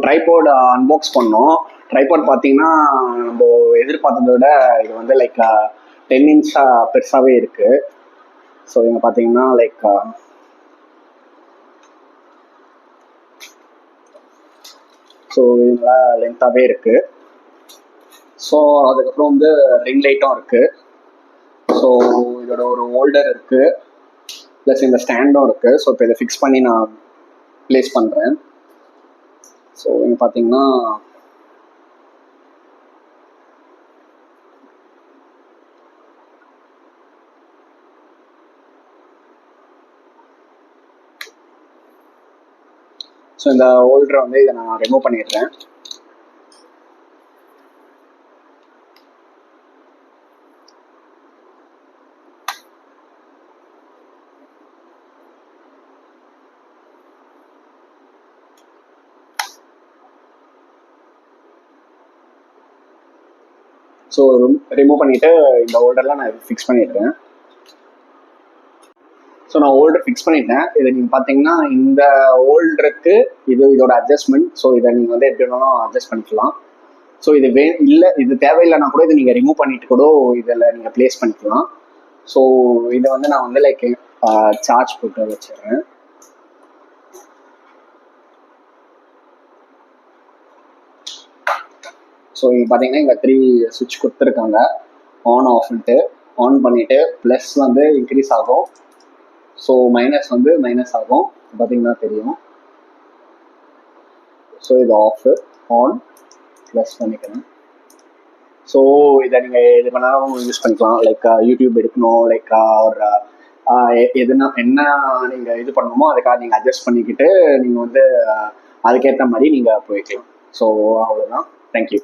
Tripod unbox பண்ணோம். Tripod பார்த்தீங்கன்னா நம்ம எதிர்பார்த்ததை விட இது வந்து லைக் 10 இன்ச்சாக பெருசாகவே இருக்குது. ஸோ இங்கே பார்த்தீங்கன்னா லைக் ஸோ இதெல்லாம் லென்த்தாகவே இருக்குது. ஸோ அதுக்கப்புறம் வந்து ரிங் லைட்டும் இருக்குது. ஸோ இதோட ஒரு ஹோல்டர் இருக்குது, ப்ளஸ் இந்த ஸ்டாண்டும் இருக்குது. ஸோ இப்போ இதை ஃபிக்ஸ் பண்ணி நான் ப்ளேஸ் பண்ணுறேன். ஸோ இங்கே பார்த்தீங்கன்னா ஸோ இந்த ஹோல்டரை வந்து இதை நான் ரிமூவ் பண்ணிடுறேன். ஸோ ரிமூவ் பண்ணிவிட்டு இந்த ஹோல்டர்லாம் நான் ஃபிக்ஸ் பண்ணிடுறேன். ஸோ நான் ஹோல்டர் ஃபிக்ஸ் பண்ணிட்டேன். இதை நீங்கள் பார்த்தீங்கன்னா இந்த ஹோல்டருக்கு இதோட அட்ஜஸ்ட்மெண்ட். ஸோ இதை நீங்கள் வந்து எப்படி வேணாலும் அட்ஜஸ்ட் பண்ணிக்கலாம். ஸோ இது இல்லை, இது தேவையில்லைனா கூட இதை நீங்கள் ரிமூவ் பண்ணிட்டு கூட இதில் நீங்கள் ப்ளேஸ் பண்ணிக்கலாம். ஸோ இதை வந்து நான் வந்து லைக் சார்ஜ் போட்டு வச்சிடுறேன். ஸோ இங்கே பார்த்தீங்கன்னா இங்கே 3 சுவிட்ச் கொடுத்துருக்காங்க, ஆன் ஆஃப்ன்ட்டு. ஆன் பண்ணிவிட்டு ப்ளஸ் வந்து இன்க்ரீஸ் ஆகும், ஸோ மைனஸ் வந்து மைனஸ் ஆகும், பார்த்தீங்கன்னா தெரியும். ஸோ இது ஆஃபு, ஆன், ப்ளஸ் பண்ணிக்கிறேன். ஸோ இதை நீங்கள் எது வேணாலும் யூஸ் பண்ணிக்கலாம். லைக் யூடியூப் எடுக்கணும், லைக் ஒரு எதுனா என்ன நீங்கள் இது பண்ணணுமோ அதுக்காக நீங்கள் அட்ஜஸ்ட் பண்ணிக்கிட்டு நீங்கள் வந்து அதுக்கேற்ற மாதிரி நீங்கள் போய்க்கலாம். ஸோ அவ்வளோதான். தேங்க்யூ.